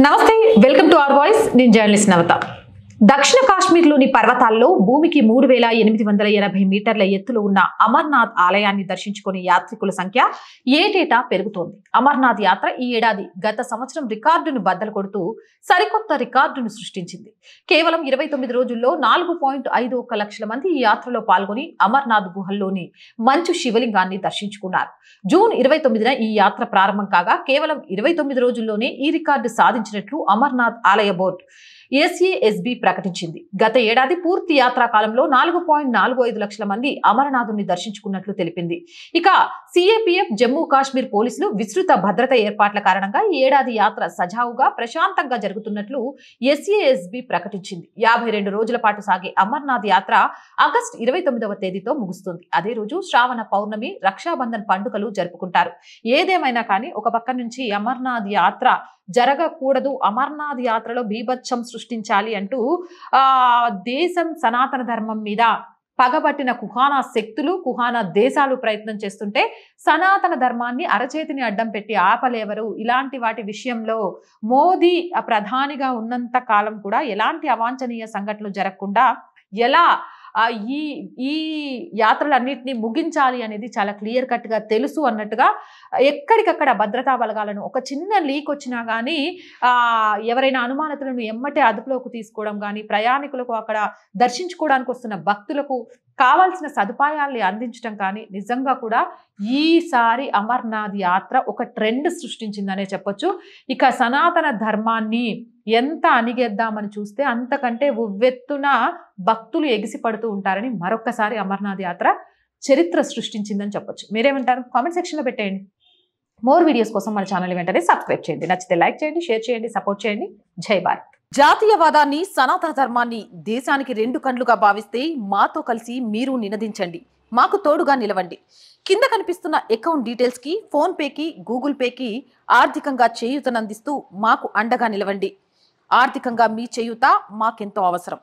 నమస్తే welcome to our voice నేను journalist నవత దక్షిణ కాశ్మీర్లోని పర్వతాల్లో భూమికి 3880 మీటర్ల ఎత్తులో ఉన్న అమర్నాథ్ ఆలయాన్ని దర్శించుకునే యాత్రికుల సంఖ్య ఏటేటా పెరుగుతోంది. అమర్నాథ్ యాత్ర ఈ ఏడాది గత సంవత్సరం రికార్డును బద్దలు కొడుతూ సరికొత్త రికార్డును సృష్టించింది. కేవలం 29 రోజుల్లో 4.51 లక్షల మంది ఈ యాత్రలో పాల్గొని అమర్నాథ్ గుహల్లోని మంచు శివలింగాన్ని దర్శించుకున్నారు. జూన్ 29న ఈ యాత్ర ప్రారంభం కాగా కేవలం 29 రోజుల్లోనే ఈ రికార్డు సాధించినట్లు అమర్నాథ్ ఆలయ బోర్డు SASB ప్రకటించింది. గత ఏడాది పూర్తి యాత్రా కాలంలో 4.45 లక్షల మంది అమరనాథుని దర్శించుకున్నట్లు తెలిపింది. ఇక CAPF జమ్మూ కాశ్మీర్ పోలీసులు విస్తృత భద్రత ఏర్పాట్ల కారణంగా ఈ ఏడాది యాత్ర సజావుగా ప్రశాంతంగా జరుగుతున్నట్లు SASB ప్రకటించింది. 52 రోజుల పాటు సాగే అమర్నాథ్ యాత్ర ఆగస్టు 29వ తేదీతో ముగుస్తుంది. అదే రోజు శ్రావణ పౌర్ణమి, రక్షాబంధన్ పండుగలు జరుపుకుంటారు. ఏదేమైనా కానీ ఒక పక్క నుంచి అమర్నాథ్ యాత్ర జరగకూడదు, అమర్నాథ్ యాత్రలో బీభత్సం సృష్టించాలి అంటూ దేశం సనాతన ధర్మం మీద పగబట్టిన కుహానా శక్తులు, కుహానా దేశాలు ప్రయత్నం చేస్తుంటే సనాతన ధర్మాన్ని అరచేతిని అడ్డం పెట్టి ఆపలేవరు. ఇలాంటి వాటి విషయంలో మోదీ ప్రధానిగా ఉన్నంత కాలం కూడా ఎలాంటి అవాంఛనీయ సంఘటనలు జరగకుండా ఎలా ఈ యాత్రలన్నింటినీ ముగించాలి అనేది చాలా క్లియర్ కట్ గా తెలుసు అన్నట్టుగా ఎక్కడికక్కడ భద్రతా బలగాలను ఒక చిన్న లీక్ వచ్చినా కానీ ఎవరైనా అనుమానితులను ఎమ్మటే అదుపులోకి తీసుకోవడం కానీ, ప్రయాణికులకు అక్కడ దర్శించుకోవడానికి వస్తున్న భక్తులకు కావాల్సిన సదుపాయాల్ని అందించడం కానీ నిజంగా కూడా ఈసారి అమర్నాథ్ యాత్ర ఒక ట్రెండ్ సృష్టించిందనే చెప్పొచ్చు. ఇక సనాతన ధర్మాన్ని ఎంత అణిగేద్దామని చూస్తే అంతకంటే ఉవ్వెత్తున భక్తులు ఎగిసి పడుతూ ఉంటారని మరొక్కసారి అమర్నాథ్ యాత్ర చరిత్ర సృష్టించిందని చెప్పొచ్చు. మీరేమంటారు? కామెంట్ సెక్షన్ లో పెట్టేయండి. మోర్ వీడియోస్ కోసం మన ఛానల్ వెంటనే సబ్స్క్రైబ్ చేయండి. నచ్చితే లైక్ చేయండి, షేర్ చేయండి, సపోర్ట్ చేయండి. జై భారత్. జాతీయవాదాన్ని, సనాతన ధర్మాన్ని దేశానికి రెండు కండ్లుగా భావిస్తే మాతో కలిసి మీరు నినదించండి, మాకు తోడుగా నిలవండి. కింద కనిపిస్తున్న అకౌంట్ డీటెయిల్స్ కి, ఫోన్ పేకి, గూగుల్ పేకి ఆర్థికంగా చేయూతనందిస్తూ మాకు అండగా నిలవండి. ఆర్థికంగా మీ చేయూత మాకెంతో అవసరం.